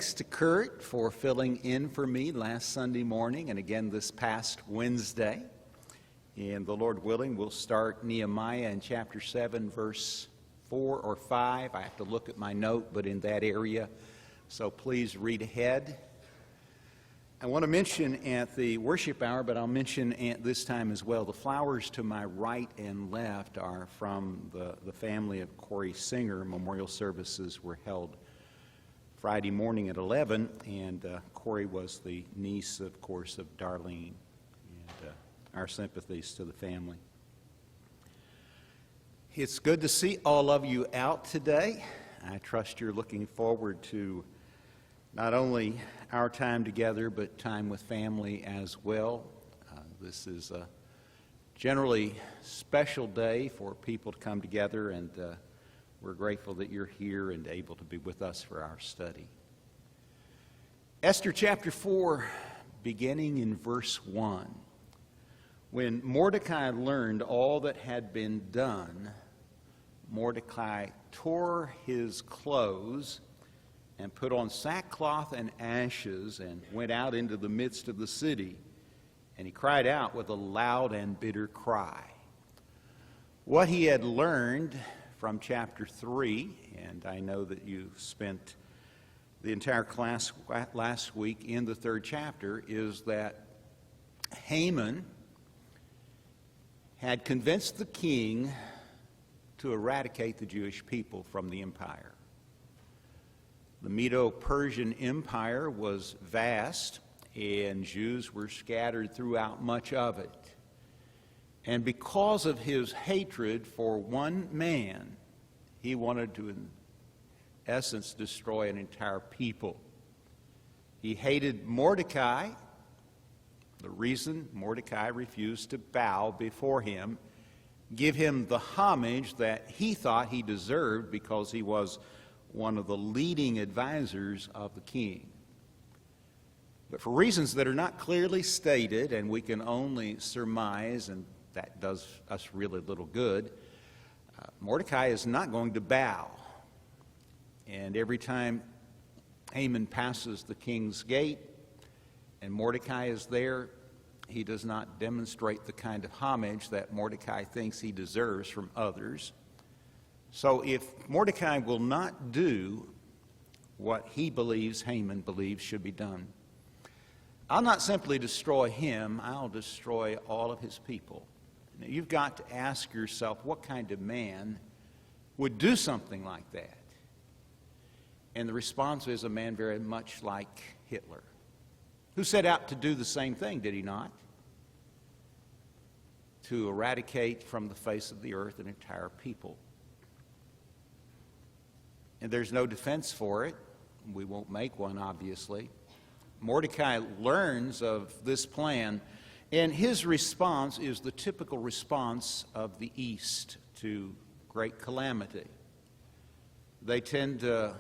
thanks to Kurt for filling in for me last Sunday morning and again this past Wednesday. And the Lord willing, we'll start Nehemiah in chapter 7, verse 4 or 5. I have to look at my note, but in that area. So please read ahead. I want to mention at the worship hour, but I'll mention at this time as well, the flowers to my right and left are from the family of Corey Singer. Memorial services were held Friday morning at 11, and Corey was the niece, of course, of Darlene. And our sympathies to the family. It's good to see all of you out today. I trust you're looking forward to not only our time together, but time with family as well. This is a generally special day for people to come together, and we're grateful that you're here and able to be with us for our study. Esther chapter 4, beginning in verse 1. When Mordecai learned all that had been done, Mordecai tore his clothes and put on sackcloth and ashes and went out into the midst of the city. And he cried out with a loud and bitter cry. What he had learned from chapter 3, and I know that you spent the entire class last week in the 3rd chapter, is that Haman had convinced the king to eradicate the Jewish people from the empire. The Medo-Persian Empire was vast, and Jews were scattered throughout much of it. And because of his hatred for one man, he wanted to, in essence, destroy an entire people. He hated Mordecai. The reason Mordecai refused to bow before him, give him the homage that he thought he deserved because he was one of the leading advisors of the king. But for reasons that are not clearly stated, and we can only surmise, and that does us really little good, Mordecai is not going to bow. And every time Haman passes the king's gate and Mordecai is there, he does not demonstrate the kind of homage that Mordecai thinks he deserves from others. So if Mordecai will not do what he believes Haman believes should be done, I'll not simply destroy him, I'll destroy all of his people. Now, you've got to ask yourself, what kind of man would do something like that? And the response is a man very much like Hitler, who set out to do the same thing, did he not? To eradicate from the face of the earth an entire people. And there's no defense for it. We won't make one, obviously. Mordecai learns of this plan, and his response is the typical response of the East to great calamity. They tend to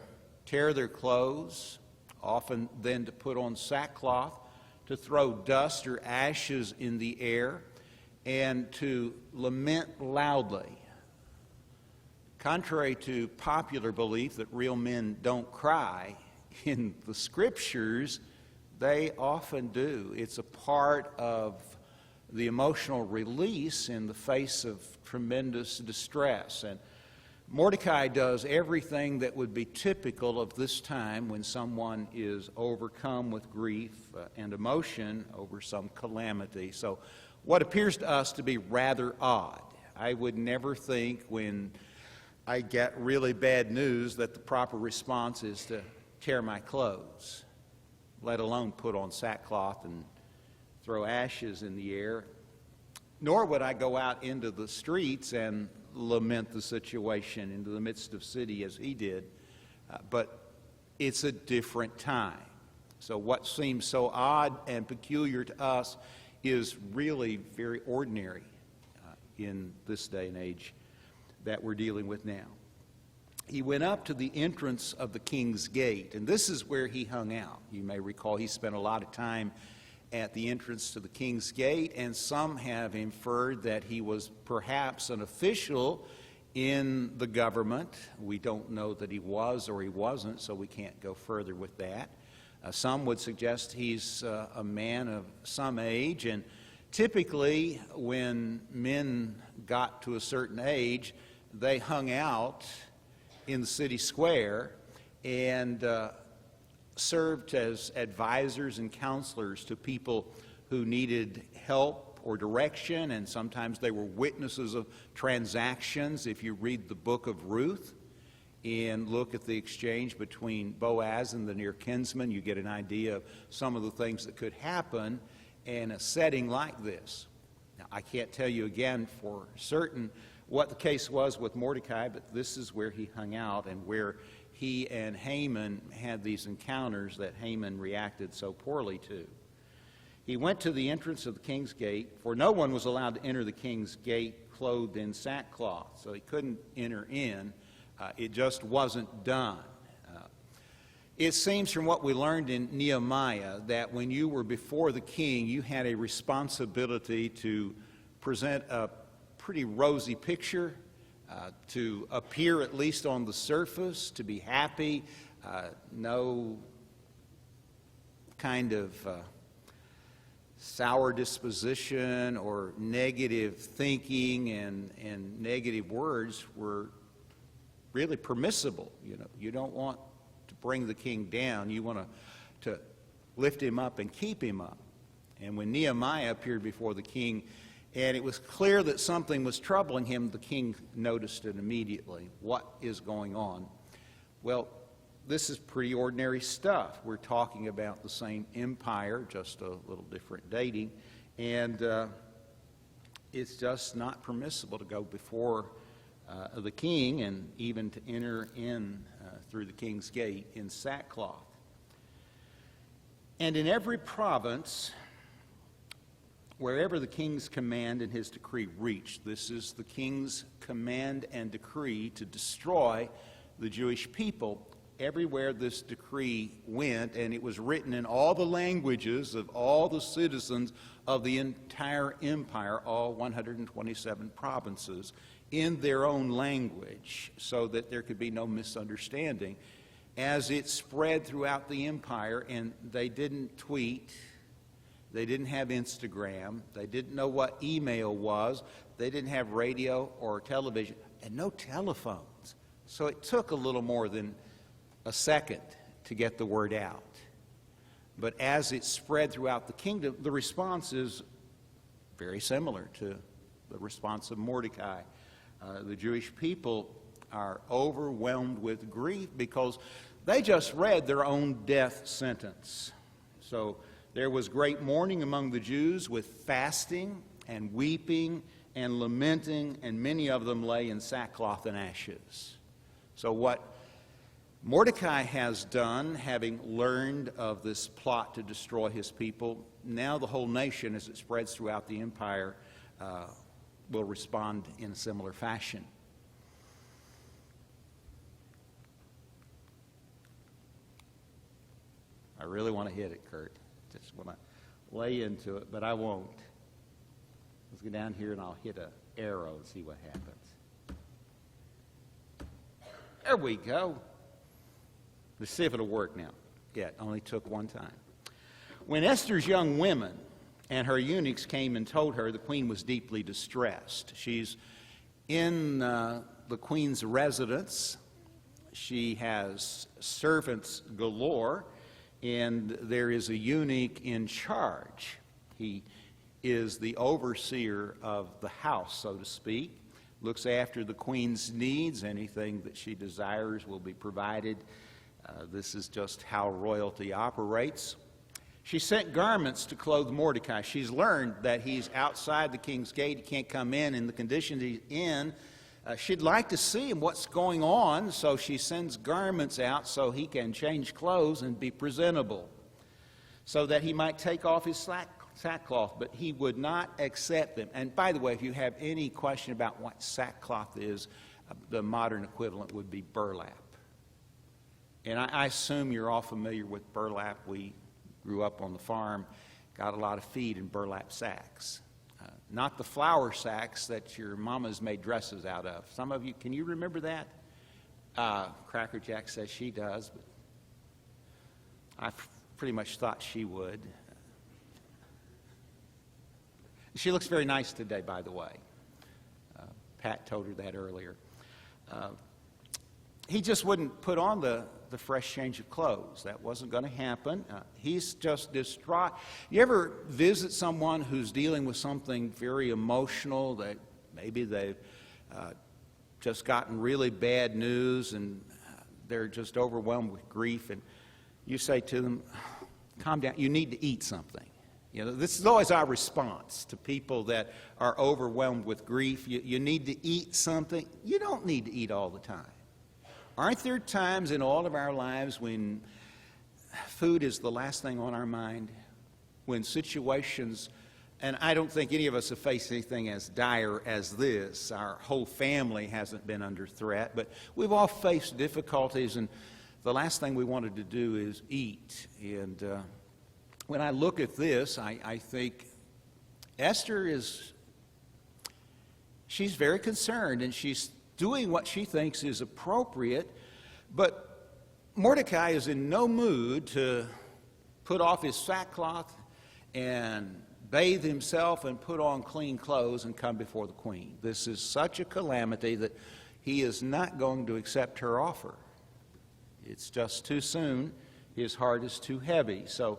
tear their clothes, often then to put on sackcloth, to throw dust or ashes in the air, and to lament loudly. Contrary to popular belief that real men don't cry, in the scriptures, they often do. It's a part of the emotional release in the face of tremendous distress. And Mordecai does everything that would be typical of this time when someone is overcome with grief and emotion over some calamity. So what appears to us to be rather odd. I would never think when I get really bad news that the proper response is to tear my clothes, let alone put on sackcloth and throw ashes in the air. Nor would I go out into the streets and lament the situation into the midst of city as he did. But it's a different time. So what seems so odd and peculiar to us is really very ordinary in this day and age that we're dealing with now. He went up to the entrance of the king's gate, and this is where he hung out. You may recall he spent a lot of time at the entrance to the king's gate, and some have inferred that he was perhaps an official in the government. We don't know that he was or he wasn't, so we can't go further with that. Some would suggest he's a man of some age, and typically when men got to a certain age, they hung out in the city square and served as advisors and counselors to people who needed help or direction, and sometimes they were witnesses of transactions. If you read the book of Ruth and look at the exchange between Boaz and the near kinsman, you get an idea of some of the things that could happen in a setting like this. Now, I can't tell you again for certain what the case was with Mordecai, but this is where he hung out and where he and Haman had these encounters that Haman reacted so poorly to. He went to the entrance of the king's gate, for no one was allowed to enter the king's gate clothed in sackcloth, so he couldn't enter in. It just wasn't done. It seems from what we learned in Nehemiah that when you were before the king, you had a responsibility to present a pretty rosy picture, to appear at least on the surface, to be happy, no kind of sour disposition or negative thinking and negative words were really permissible. You don't want to bring the king down. You want to lift him up and keep him up. And when Nehemiah appeared before the king, and it was clear that something was troubling him, the king noticed it immediately. What is going on? Well, this is pretty ordinary stuff. We're talking about the same empire, just a little different dating, and it's just not permissible to go before the king and even to enter in through the king's gate in sackcloth. And in every province, wherever the king's command and his decree reached, this is the king's command and decree to destroy the Jewish people. Everywhere this decree went, and it was written in all the languages of all the citizens of the entire empire, all 127 provinces, in their own language, so that there could be no misunderstanding. As it spread throughout the empire, and they didn't tweet, they didn't have Instagram, they didn't know what email was, they didn't have radio or television, and no telephones. So it took a little more than a second to get the word out. But as it spread throughout the kingdom, the response is very similar to the response of Mordecai. The Jewish people are overwhelmed with grief because they just read their own death sentence. So there was great mourning among the Jews with fasting and weeping and lamenting, and many of them lay in sackcloth and ashes. So what Mordecai has done, having learned of this plot to destroy his people, now the whole nation, as it spreads throughout the empire, will respond in a similar fashion. I really want to hit it, Kurt. Just want to lay into it, but I won't. Let's go down here and I'll hit an arrow and see what happens. There we go. Let's see if it'll work now. Yeah, it only took one time. When Esther's young women and her eunuchs came and told her, the queen was deeply distressed. She's in the queen's residence. She has servants galore, and there is a eunuch in charge. He is the overseer of the house, so to speak, looks after the queen's needs. Anything that she desires will be provided. This is just how royalty operates. She sent garments to clothe Mordecai. She's learned that he's outside the king's gate. He can't come in the condition he's in. She'd like to see him, what's going on, so she sends garments out so he can change clothes and be presentable, so that he might take off his sackcloth, but he would not accept them. And by the way, if you have any question about what sackcloth is, the modern equivalent would be burlap. And I assume you're all familiar with burlap. We grew up on the farm, got a lot of feed in burlap sacks. Not the flour sacks that your mamas made dresses out of. Some of you, can you remember that? Cracker Jack says she does, but I pretty much thought she would. She looks very nice today, by the way. Pat told her that earlier. He just wouldn't put on the fresh change of clothes. That wasn't going to happen. He's just distraught. You ever visit someone who's dealing with something very emotional, that maybe they've just gotten really bad news and they're just overwhelmed with grief, and you say to them, calm down, you need to eat something. You know, this is always our response to people that are overwhelmed with grief. You need to eat something. You don't need to eat all the time. Aren't there times in all of our lives when food is the last thing on our mind? When situations, and I don't think any of us have faced anything as dire as this. Our whole family hasn't been under threat, but we've all faced difficulties, and the last thing we wanted to do is eat. And when I look at this, I think Esther she's very concerned, and she's doing what she thinks is appropriate, but Mordecai is in no mood to put off his sackcloth and bathe himself and put on clean clothes and come before the queen. This is such a calamity that he is not going to accept her offer. It's just too soon. His heart is too heavy. So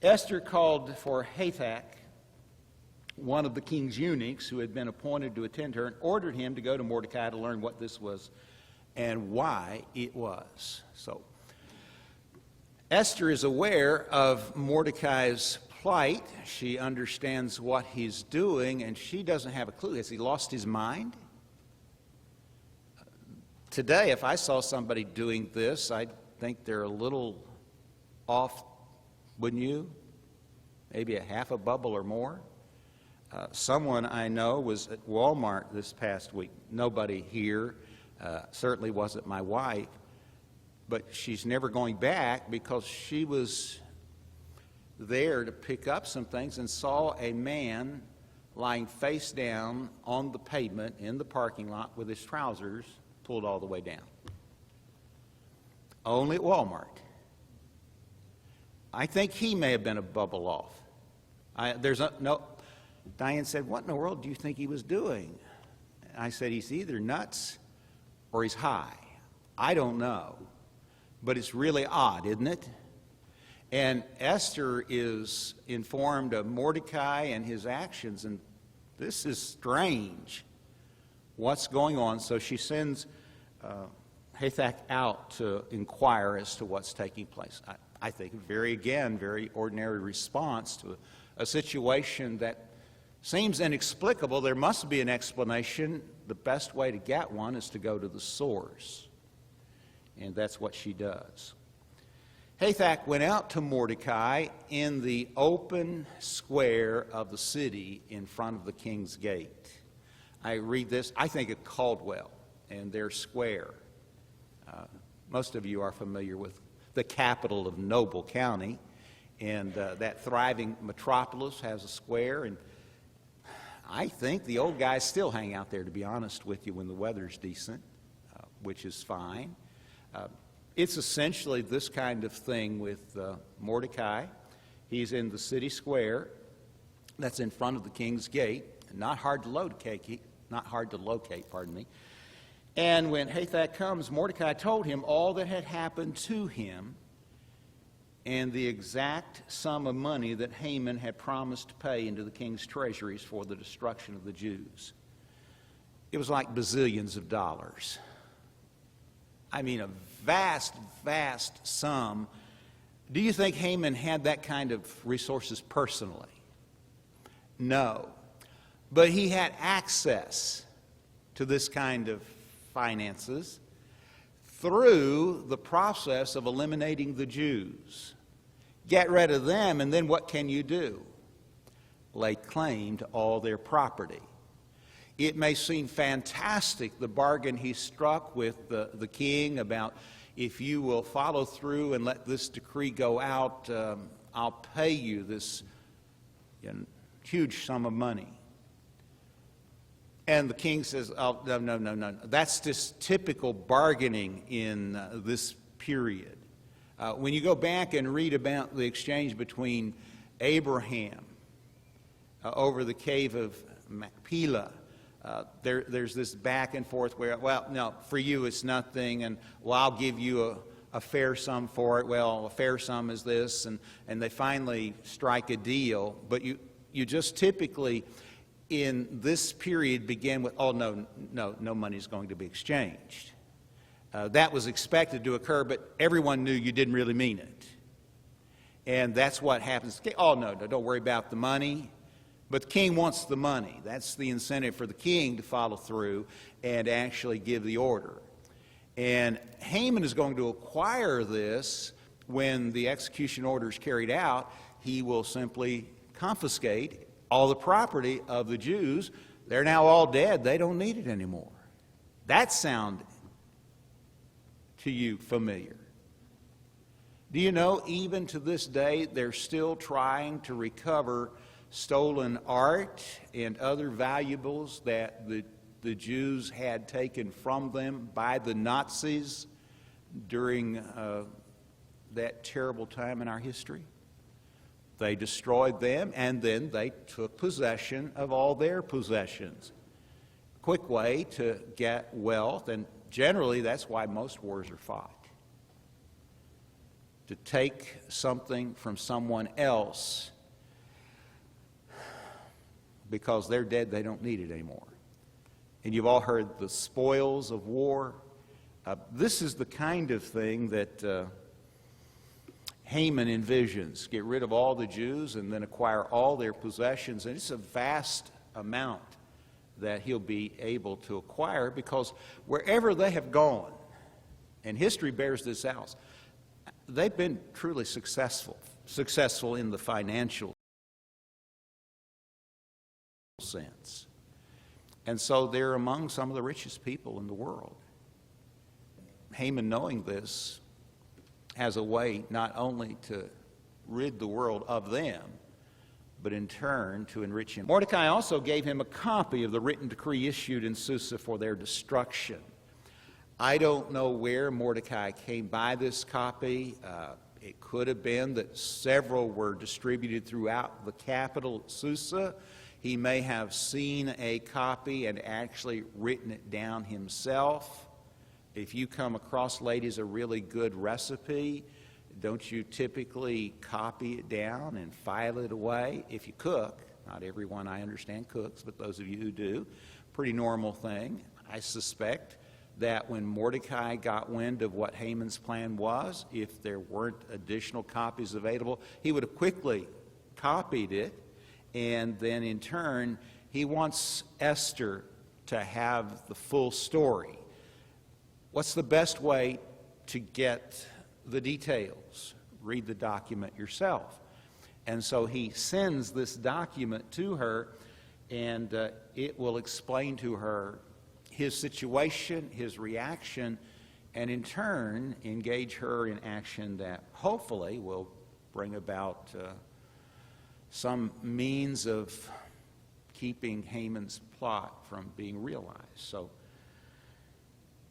Esther called for Hathach, one of the king's eunuchs who had been appointed to attend her, and ordered him to go to Mordecai to learn what this was and why it was. So Esther is aware of Mordecai's plight. She understands what he's doing, and she doesn't have a clue. Has he lost his mind? Today, if I saw somebody doing this, I'd think they're a little off, wouldn't you? Maybe a half a bubble or more. Someone I know was at Walmart this past week. Nobody here, certainly wasn't my wife, but she's never going back because she was there to pick up some things and saw a man lying face down on the pavement in the parking lot with his trousers pulled all the way down. Only at Walmart. I think he may have been a bubble off. Diane said, what in the world do you think he was doing? I said, he's either nuts or he's high. I don't know. But it's really odd, isn't it? And Esther is informed of Mordecai and his actions, and this is strange. What's going on? So she sends Hathach out to inquire as to what's taking place. I think very ordinary response to a situation that seems inexplicable. There must be an explanation. The best way to get one is to go to the source. And that's what she does. Hathach went out to Mordecai in the open square of the city in front of the king's gate. I read this, I think of Caldwell and their square. Most of you are familiar with the capital of Noble County, and that thriving metropolis has a square, and I think the old guys still hang out there, to be honest with you, when the weather's decent, which is fine. It's essentially this kind of thing with Mordecai. He's in the city square that's in front of the king's gate. Not hard to locate, pardon me. And when Hathach comes, Mordecai told him all that had happened to him and the exact sum of money that Haman had promised to pay into the king's treasuries for the destruction of the Jews. It was like bazillions of dollars. I mean, a vast sum. Do you think Haman had that kind of resources personally? No. But he had access to this kind of finances through the process of eliminating the Jews. Get rid of them, and then what can you do? Lay claim to all their property. It may seem fantastic, the bargain he struck with the king about, if you will follow through and let this decree go out, I'll pay you this huge sum of money. And the king says, oh, no, no, no, no. That's just typical bargaining in this period. When you go back and read about the exchange between Abraham over the cave of Machpelah, there's this back and forth where, well, no, for you it's nothing, and well, I'll give you a fair sum for it. Well, a fair sum is this, and they finally strike a deal. But you just typically in this period begin with, oh, no money is going to be exchanged. That was expected to occur, but everyone knew you didn't really mean it. And that's what happens. Oh, no, don't worry about the money. But the king wants the money. That's the incentive for the king to follow through and actually give the order. And Haman is going to acquire this when the execution order is carried out. He will simply confiscate all the property of the Jews. They're now all dead. They don't need it anymore. That sound to you familiar? Do you know, even to this day, they're still trying to recover stolen art and other valuables that the Jews had taken from them by the Nazis during that terrible time in our history? They destroyed them, and then they took possession of all their possessions. A quick way to get wealth, and generally that's why most wars are fought. To take something from someone else because they're dead, they don't need it anymore. And you've all heard the spoils of war. This is the kind of thing that Haman envisions. Get rid of all the Jews and then acquire all their possessions. And it's a vast amount that he'll be able to acquire, because wherever they have gone, and history bears this out, they've been truly successful in the financial sense. And so they're among some of the richest people in the world. Haman, knowing this, has a way not only to rid the world of them, but in turn to enrich him. Mordecai also gave him a copy of the written decree issued in Susa for their destruction. I don't know where Mordecai came by this copy. It could have been that several were distributed throughout the capital, Susa. He may have seen a copy and actually written it down himself. If you come across, ladies, a really good recipe, don't you typically copy it down and file it away? If you cook, not everyone I understand cooks, but those of you who do, pretty normal thing. I suspect that when Mordecai got wind of what Haman's plan was, if there weren't additional copies available, he would have quickly copied it, and then in turn, he wants Esther to have the full story. What's the best way to get the details? Read the document yourself. And so he sends this document to her, and it will explain to her his situation, his reaction, and in turn engage her in action that hopefully will bring about some means of keeping Haman's plot from being realized. So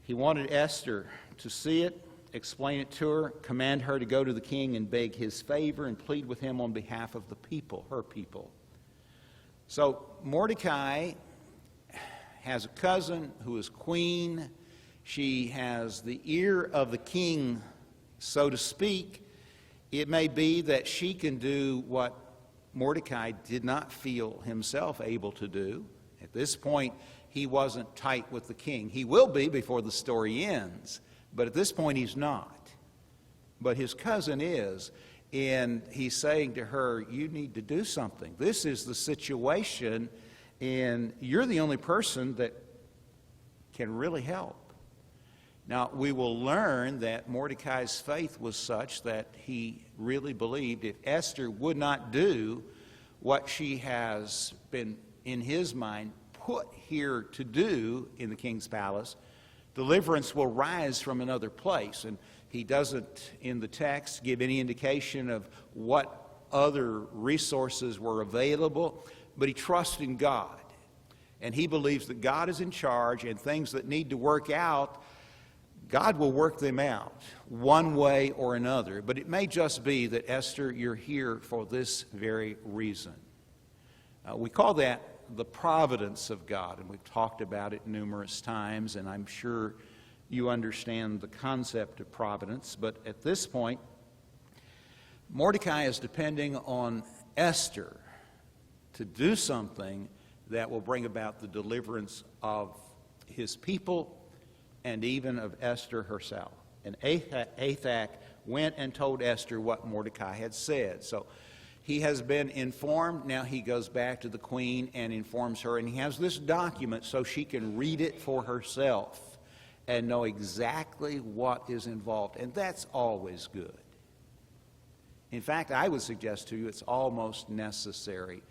he wanted Esther to see it, explain it to her, command her to go to the king and beg his favor and plead with him on behalf of the people, her people. So Mordecai has a cousin who is queen. She has the ear of the king, so to speak. It may be that she can do what Mordecai did not feel himself able to do. At this point, he wasn't tight with the king. He will be before the story ends, but at this point he's not. But his cousin is, and he's saying to her, you need to do something. This is the situation, and you're the only person that can really help. Now, we will learn that Mordecai's faith was such that he really believed if Esther would not do what she has been, in his mind, put here to do in the king's palace, deliverance will rise from another place. And he doesn't, in the text, give any indication of what other resources were available, but he trusts in God. And he believes that God is in charge, and things that need to work out, God will work them out one way or another. But it may just be that, Esther, you're here for this very reason. We call that the providence of God, and we've talked about it numerous times, and I'm sure you understand the concept of providence. But at this point, Mordecai is depending on Esther to do something that will bring about the deliverance of his people and even of Esther herself. And Hathach went and told Esther what Mordecai had said. So he has been informed. Now he goes back to the queen and informs her. And he has this document so she can read it for herself and know exactly what is involved. And that's always good. In fact, I would suggest to you it's almost necessary.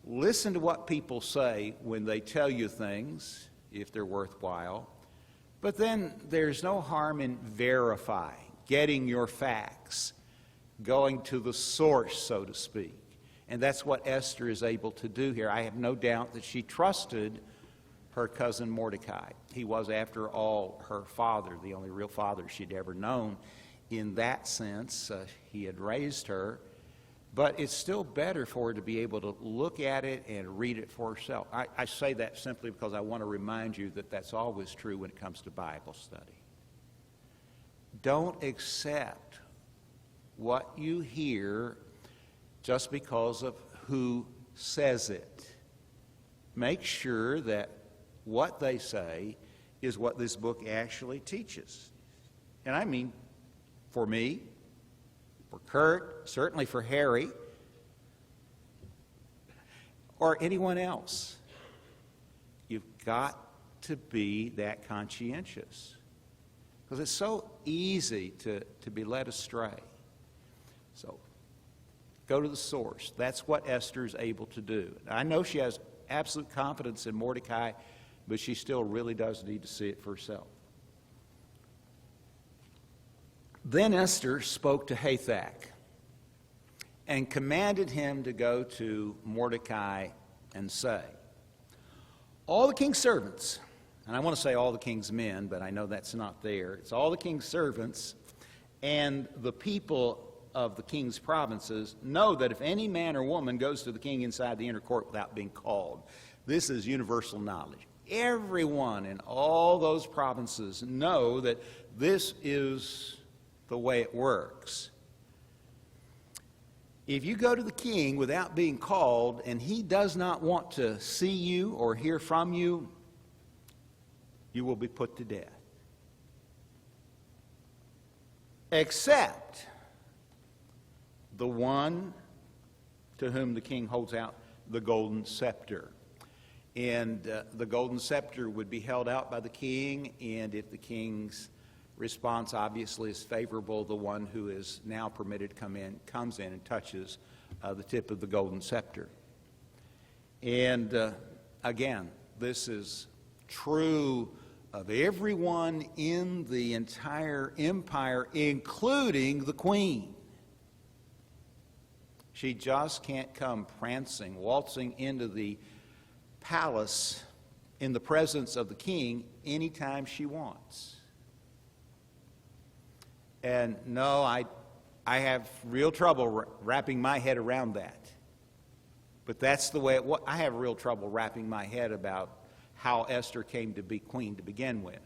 Listen to what people say when they tell you things, if they're worthwhile. But then there's no harm in verifying, getting your facts, going to the source, so to speak. And that's what Esther is able to do here. I have no doubt that she trusted her cousin Mordecai. He was, after all, her father, the only real father she'd ever known. In that sense, he had raised her. But it's still better for her to be able to look at it and read it for herself. I say that simply because I want to remind you that that's always true when it comes to Bible study. Don't accept what you hear just because of who says it. Make sure that what they say is what this book actually teaches. And I mean, for me, for Kurt, certainly for Harry, or anyone else. You've got to be that conscientious, because it's so easy to be led astray. So go to the source. That's what Esther is able to do. I know she has absolute confidence in Mordecai, but she still really does need to see it for herself. Then Esther spoke to Hathach and commanded him to go to Mordecai and say, all the king's servants, and I want to say all the king's men, but I know that's not there. It's all the king's servants and the people of the king's provinces know that if any man or woman goes to the king inside the inner court without being called, this is universal knowledge. Everyone in all those provinces know that this is the way it works. If you go to the king without being called and he does not want to see you or hear from you, you will be put to death. Except the one to whom the king holds out the golden scepter. And the golden scepter would be held out by the king, and if the king's response obviously is favorable, the one who is now permitted to comes in and touches the tip of the golden scepter. And again, this is true of everyone in the entire empire, including the queen. She just can't come prancing, waltzing into the palace in the presence of the king anytime she wants. And no, I have real trouble wrapping my head around that. But that's the way it was. I have real trouble wrapping my head about how Esther came to be queen to begin with.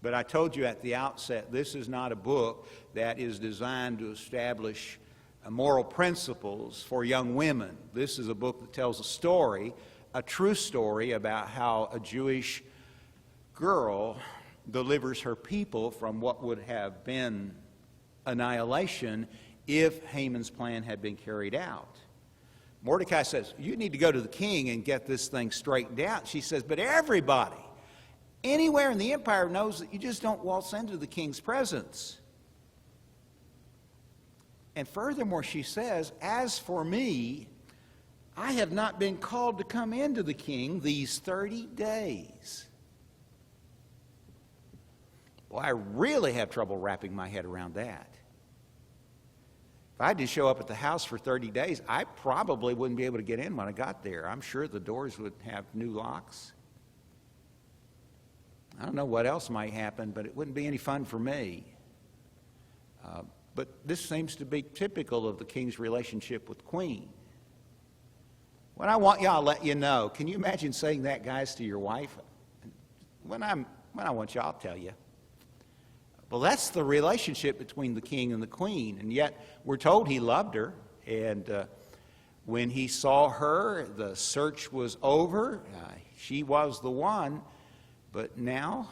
But I told you at the outset, this is not a book that is designed to establish moral principles for young women. This is a book that tells a story, a true story about how a Jewish girl delivers her people from what would have been annihilation if Haman's plan had been carried out. Mordecai says, you need to go to the king and get this thing straightened out. She says, but everybody, anywhere in the empire knows that you just don't waltz into the king's presence. And furthermore, she says, as for me, I have not been called to come into the king these 30 days. Well, I really have trouble wrapping my head around that. If I had to show up at the house for 30 days, I probably wouldn't be able to get in when I got there. I'm sure the doors would have new locks. I don't know what else might happen, but it wouldn't be any fun for me. But this seems to be typical of the king's relationship with the queen. What I want y'all to let you know, can you imagine saying that, guys, to your wife? When I want y'all to tell you. Well, that's the relationship between the king and the queen, and yet we're told he loved her, and when he saw her, the search was over. She was the one, but now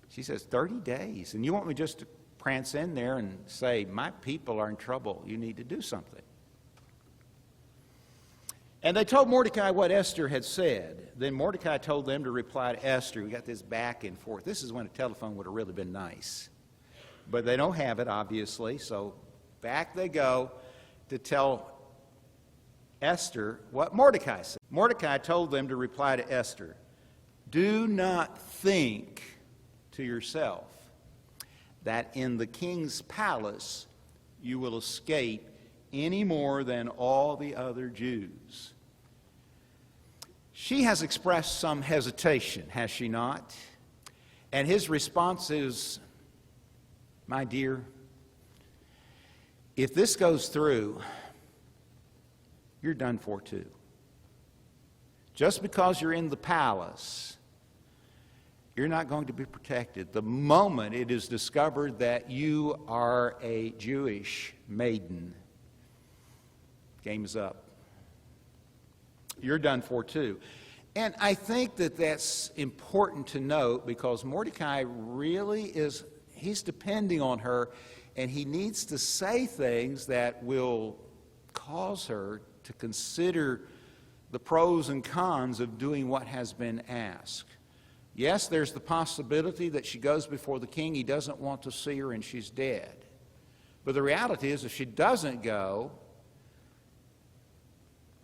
she says 30 days, and you want me just to prance in there and say, my people are in trouble, you need to do something. And they told Mordecai what Esther had said. Then Mordecai told them to reply to Esther. We got this back and forth. This is when a telephone would have really been nice. But they don't have it, obviously, so back they go to tell Esther what Mordecai said. Mordecai told them to reply to Esther, do not think to yourself that in the king's palace you will escape any more than all the other Jews. She has expressed some hesitation, has she not? And his response is, my dear, if this goes through, you're done for too. Just because you're in the palace, you're not going to be protected. The moment it is discovered that you are a Jewish maiden, game is up. You're done for too. And I think that that's important to note because Mordecai really he's depending on her, and he needs to say things that will cause her to consider the pros and cons of doing what has been asked. Yes, there's the possibility that she goes before the king, he doesn't want to see her, and she's dead. But the reality is, if she doesn't go,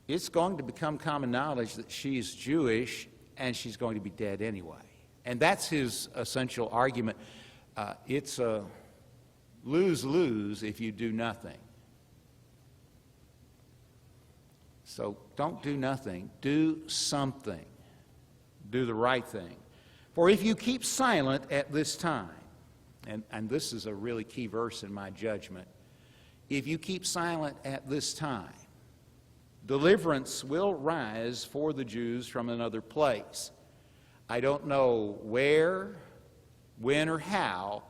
it's going to become common knowledge that she's Jewish and she's going to be dead anyway. And that's his essential argument. It's a lose-lose if you do nothing. So don't do nothing. Do something. Do the right thing. For if you keep silent at this time, and this is a really key verse in my judgment, if you keep silent at this time, deliverance will rise for the Jews from another place. I don't know where, when, or how,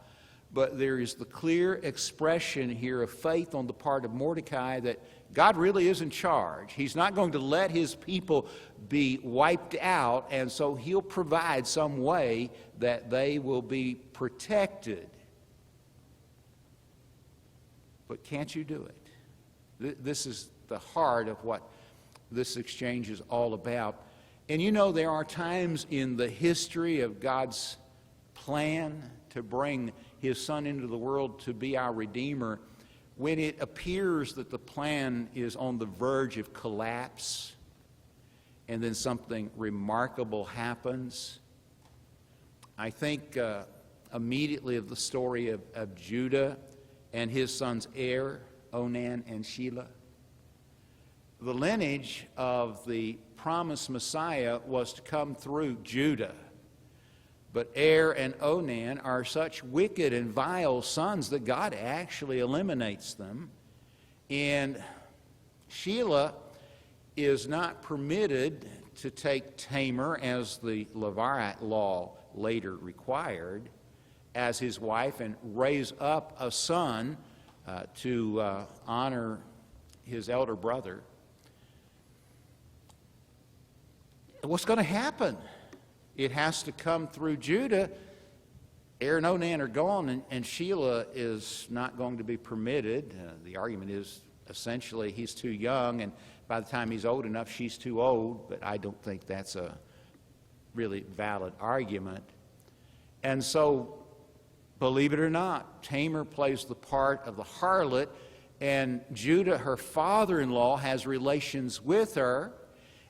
but there is the clear expression here of faith on the part of Mordecai that God really is in charge. He's not going to let his people be wiped out, and so he'll provide some way that they will be protected. But can't you do it? This is the heart of what this exchange is all about. And you know, there are times in the history of God's plan to bring his Son into the world to be our Redeemer when it appears that the plan is on the verge of collapse and then something remarkable happens. I think immediately of the story of Judah and his sons Er, Onan, and Shelah. The lineage of the promised Messiah was to come through Judah. But Er and Onan are such wicked and vile sons that God actually eliminates them. And Shelah is not permitted to take Tamar, as the Levirate law later required, as his wife and raise up a son to honor his elder brother. What's going to happen? It has to come through Judah. Er and Onan are gone, and Shelah is not going to be permitted. The argument is essentially he's too young, and by the time he's old enough, she's too old, but I don't think that's a really valid argument. And so, believe it or not, Tamar plays the part of the harlot, and Judah, her father-in-law, has relations with her,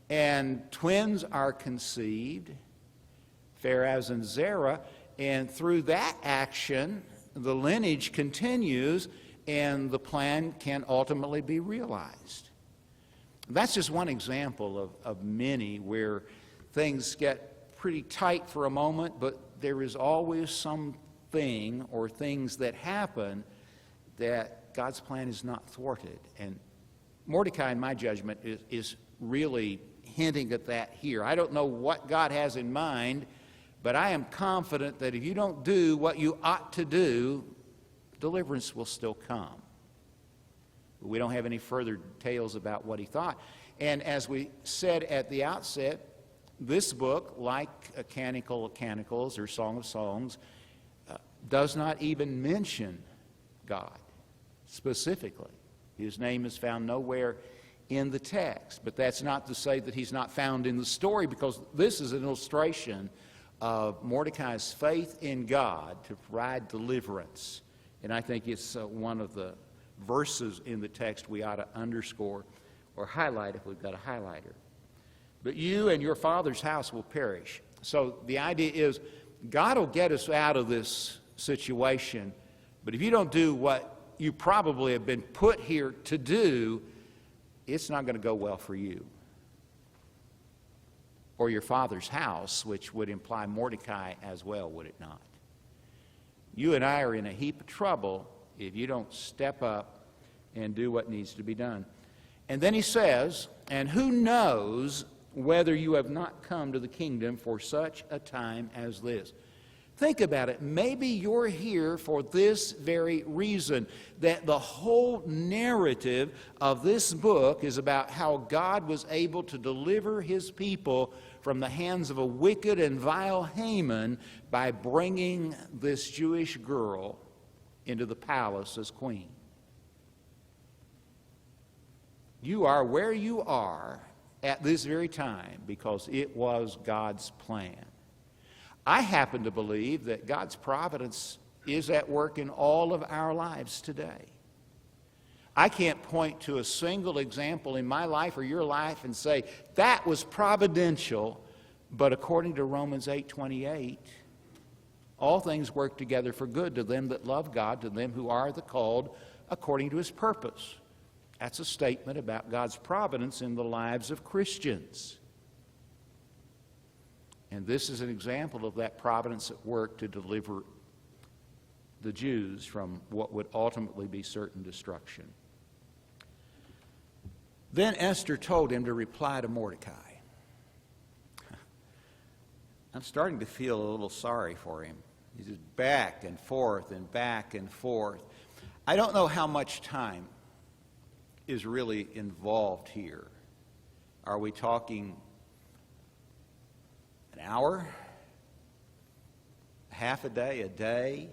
and twins are conceived, Pharez and Zerah, and through that action, the lineage continues and the plan can ultimately be realized. That's just one example of many where things get pretty tight for a moment, but there is always something or things that happen that God's plan is not thwarted. And Mordecai, in my judgment, is really hinting at that here. I don't know what God has in mind, but I am confident that if you don't do what you ought to do, deliverance will still come. We don't have any further details about what he thought. And as we said at the outset, this book, like a Canticle of Canticles or Song of Songs, does not even mention God specifically. His name is found nowhere in the text. But that's not to say that he's not found in the story, because this is an illustration of Mordecai's faith in God to provide deliverance. And I think it's one of the verses in the text we ought to underscore or highlight if we've got a highlighter. But you and your father's house will perish. So the idea is God will get us out of this situation, but if you don't do what you probably have been put here to do, it's not going to go well for you or your father's house, which would imply Mordecai as well, would it not? You and I are in a heap of trouble if you don't step up and do what needs to be done. And then he says, and who knows whether you have not come to the kingdom for such a time as this. Think about it. Maybe you're here for this very reason, that the whole narrative of this book is about how God was able to deliver his people from the hands of a wicked and vile Haman by bringing this Jewish girl into the palace as queen. You are where you are at this very time because it was God's plan. I happen to believe that God's providence is at work in all of our lives today. I can't point to a single example in my life or your life and say, that was providential, but according to Romans 8:28, all things work together for good to them that love God, to them who are the called according to his purpose. That's a statement about God's providence in the lives of Christians. And this is an example of that providence at work to deliver the Jews from what would ultimately be certain destruction. Then Esther told him to reply to Mordecai. I'm starting to feel a little sorry for him. He's just back and forth and back and forth. I don't know how much time is really involved here. Are we talking an hour, half a day, a day?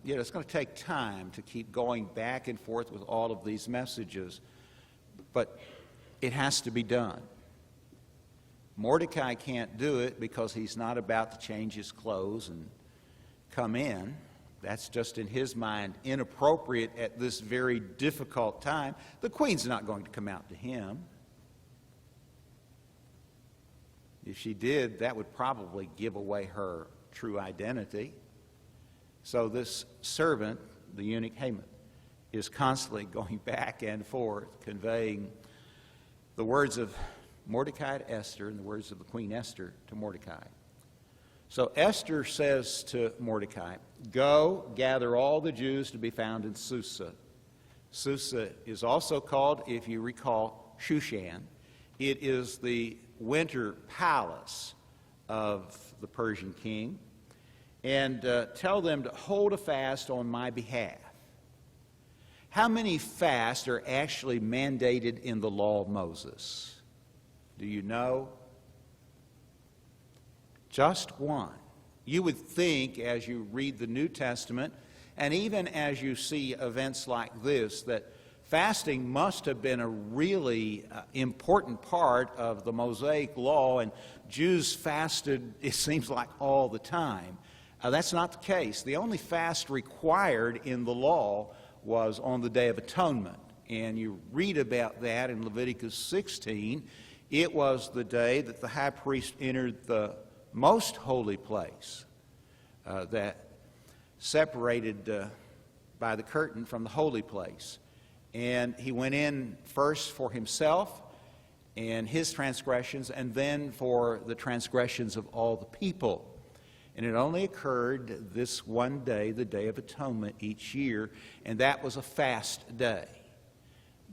It's going to take time to keep going back and forth with all of these messages, but it has to be done. Mordecai can't do it because he's not about to change his clothes and come in. That's just in his mind inappropriate at this very difficult time. The queen's not going to come out to him. If she did, that would probably give away her true identity. So this servant, the eunuch Haman, is constantly going back and forth, conveying the words of Mordecai to Esther and the words of the Queen Esther to Mordecai. So Esther says to Mordecai, go, gather all the Jews to be found in Susa. Susa is also called, if you recall, Shushan. It is the winter palace of the Persian king. And tell them to hold a fast on my behalf. How many fasts are actually mandated in the law of Moses? Do you know? Just one. You would think, as you read the New Testament, and even as you see events like this, that fasting must have been a really important part of the Mosaic law, and Jews fasted, it seems like, all the time. That's not the case. The only fast required in the law was on the Day of Atonement, and you read about that in Leviticus 16. It was the day that the high priest entered the most holy place. That separated by the curtain from the holy place. And he went in first for himself and his transgressions, and then for the transgressions of all the people. And it only occurred this one day, the Day of Atonement, each year, and that was a fast day.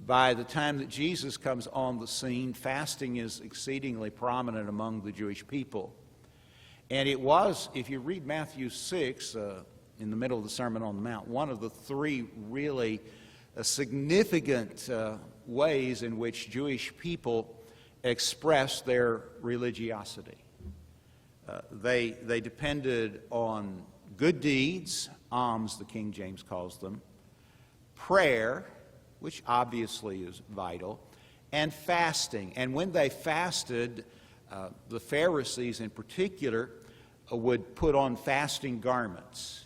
By the time that Jesus comes on the scene, fasting is exceedingly prominent among the Jewish people. And it was, if you read Matthew 6, in the middle of the Sermon on the Mount, one of the three really significant ways in which Jewish people expressed their religiosity. They depended on good deeds, alms, the King James calls them, prayer, which obviously is vital, and fasting. And when they fasted, the Pharisees in particular would put on fasting garments.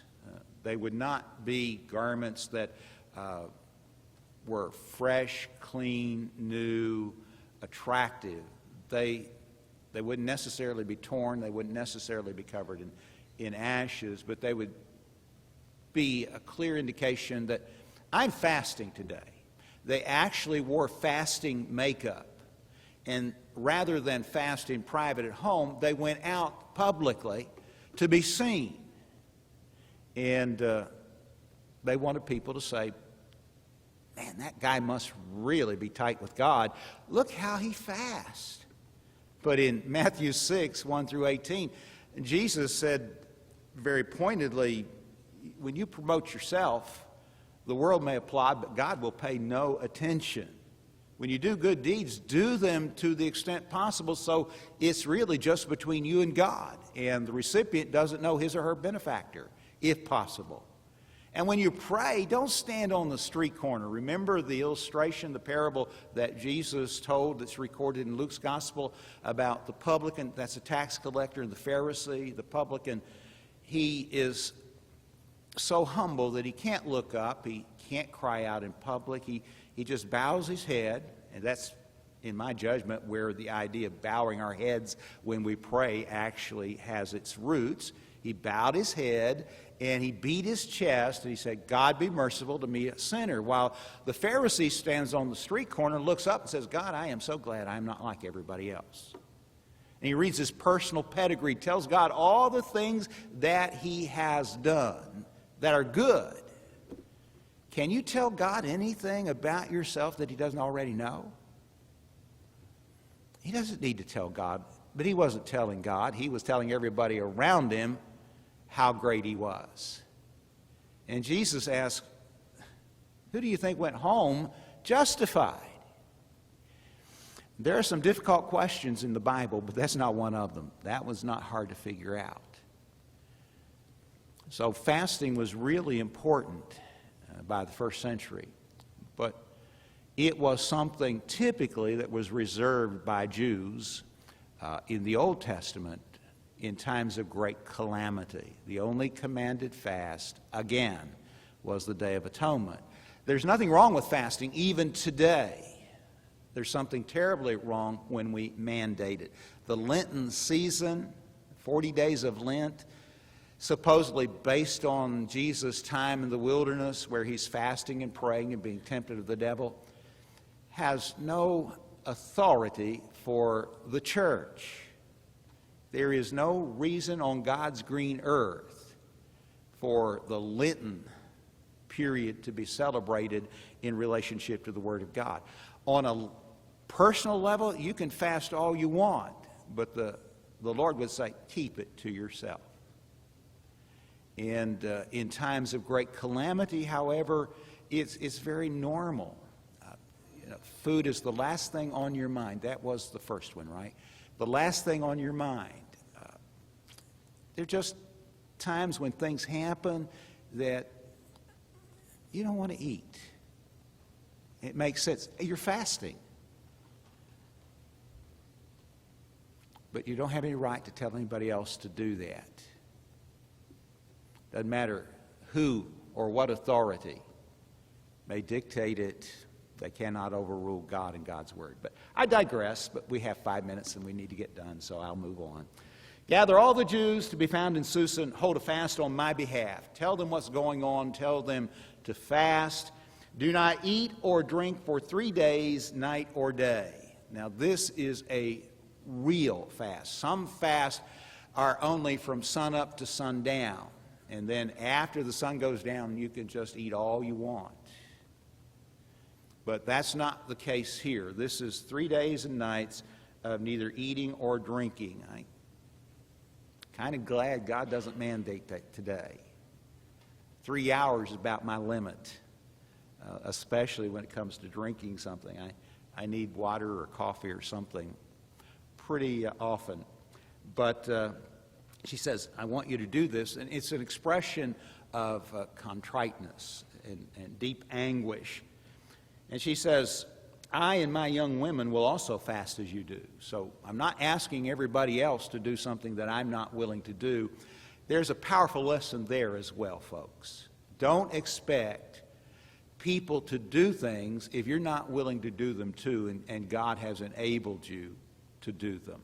They would not be garments that were fresh, clean, new, attractive. They wouldn't necessarily be torn. They wouldn't necessarily be covered in ashes, but they would be a clear indication that I'm fasting today. They actually wore fasting makeup. And rather than fast in private at home, they went out publicly to be seen. And they wanted people to say, man, that guy must really be tight with God. Look how he fasts. But in Matthew 6, 1 through 18, Jesus said very pointedly, when you promote yourself, the world may applaud, but God will pay no attention. When you do good deeds, do them to the extent possible so it's really just between you and God, and the recipient doesn't know his or her benefactor, if possible. And when you pray, don't stand on the street corner. Remember the illustration, the parable that Jesus told that's recorded in Luke's gospel about the publican, that's a tax collector, and the Pharisee. The publican, he is so humble that he can't look up, he can't cry out in public, he just bows his head, and that's, in my judgment, where the idea of bowing our heads when we pray actually has its roots. He bowed his head, and he beat his chest, and he said, God be merciful to me, a sinner. While the Pharisee stands on the street corner, looks up and says, God, I am so glad I am not like everybody else. And he reads his personal pedigree, tells God all the things that he has done that are good. Can you tell God anything about yourself that he doesn't already know? He doesn't need to tell God, but he wasn't telling God. He was telling everybody around him how great he was. And Jesus asked, who do you think went home justified? There are some difficult questions in the Bible, but that's not one of them. That was not hard to figure out. So fasting was really important by the first century, but it was something typically that was reserved by Jews in the Old Testament in times of great calamity. The only commanded fast, again, was the Day of Atonement. There's nothing wrong with fasting even today. There's something terribly wrong when we mandate it. The Lenten season, 40 days of Lent, supposedly based on Jesus' time in the wilderness where he's fasting and praying and being tempted of the devil, has no authority for the church. There is no reason on God's green earth for the Lenten period to be celebrated in relationship to the Word of God. On a personal level, you can fast all you want, but the Lord would say, keep it to yourself. And in times of great calamity, however, it's very normal. Food is the last thing on your mind. That was the first one, right? The last thing on your mind. There are just times when things happen that you don't want to eat. It makes sense. You're fasting. But you don't have any right to tell anybody else to do that. Doesn't matter who or what authority may dictate it. They cannot overrule God and God's Word. But I digress, but we have 5 minutes and we need to get done, so I'll move on. Gather all the Jews to be found in Susa and hold a fast on my behalf. Tell them what's going on. Tell them to fast. Do not eat or drink for 3 days, night or day. Now this is a real fast. Some fasts are only from sunup to sundown. And then after the sun goes down, you can just eat all you want. But that's not the case here. This is 3 days and nights of neither eating or drinking. I'm kind of glad God doesn't mandate that today. 3 hours is about my limit, especially when it comes to drinking something. I need water or coffee or something pretty often. But she says, I want you to do this. And it's an expression of contriteness and deep anguish. And she says, I and my young women will also fast as you do. So I'm not asking everybody else to do something that I'm not willing to do. There's a powerful lesson there as well, folks. Don't expect people to do things if you're not willing to do them too, and God has enabled you to do them.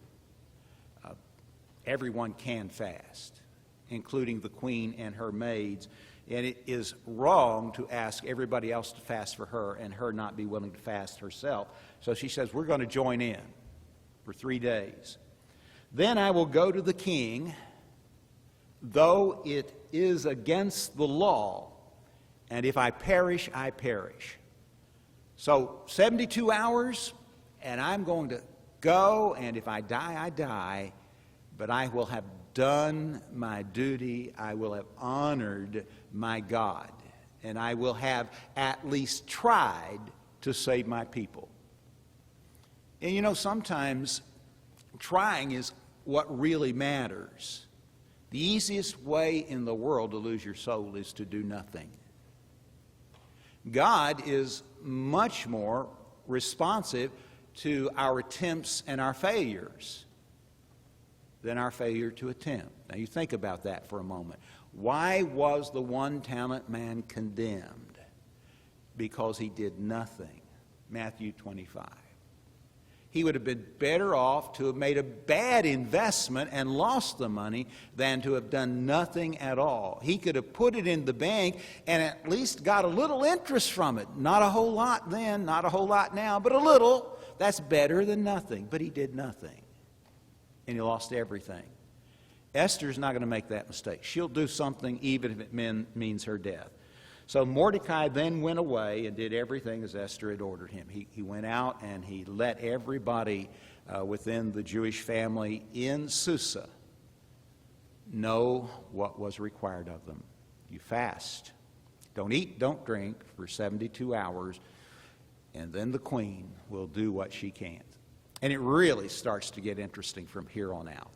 Everyone can fast, including the queen and her maids. And it is wrong to ask everybody else to fast for her and her not be willing to fast herself. So she says, we're going to join in for 3 days. Then I will go to the king, though it is against the law, and if I perish, I perish. So 72 hours, and I'm going to go, and if I die, I die, but I will have done my duty. I will have honored my God, and I will have at least tried to save my people. And you know, sometimes trying is what really matters. The easiest way in the world to lose your soul is to do nothing. God is much more responsive to our attempts and our failures than our failure to attempt. Now you think about that for a moment. Why was the one-talent man condemned? Because he did nothing. Matthew 25. He would have been better off to have made a bad investment and lost the money than to have done nothing at all. He could have put it in the bank and at least got a little interest from it. Not a whole lot then, not a whole lot now, but a little. That's better than nothing. But he did nothing. And he lost everything. Esther's not going to make that mistake. She'll do something even if it means her death. So Mordecai then went away and did everything as Esther had ordered him. He went out and he let everybody within the Jewish family in Susa know what was required of them. You fast. Don't eat, don't drink for 72 hours, and then the queen will do what she can. And it really starts to get interesting from here on out.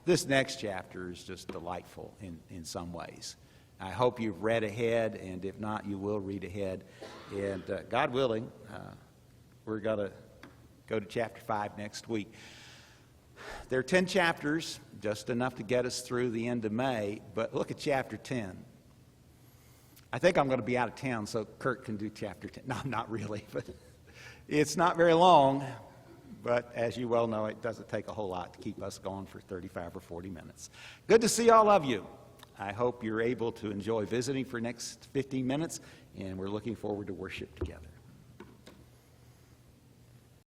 This next chapter is just delightful in some ways. I hope you've read ahead, and if not, you will read ahead. And God willing, we're going to go to chapter 5 next week. There are 10 chapters, just enough to get us through the end of May, but look at chapter 10. I think I'm going to be out of town, so Kurt can do chapter 10. No, not really, but it's not very long. But as you well know, it doesn't take a whole lot to keep us going for 35 or 40 minutes. Good to see all of you. I hope you're able to enjoy visiting for the next 15 minutes, and we're looking forward to worship together.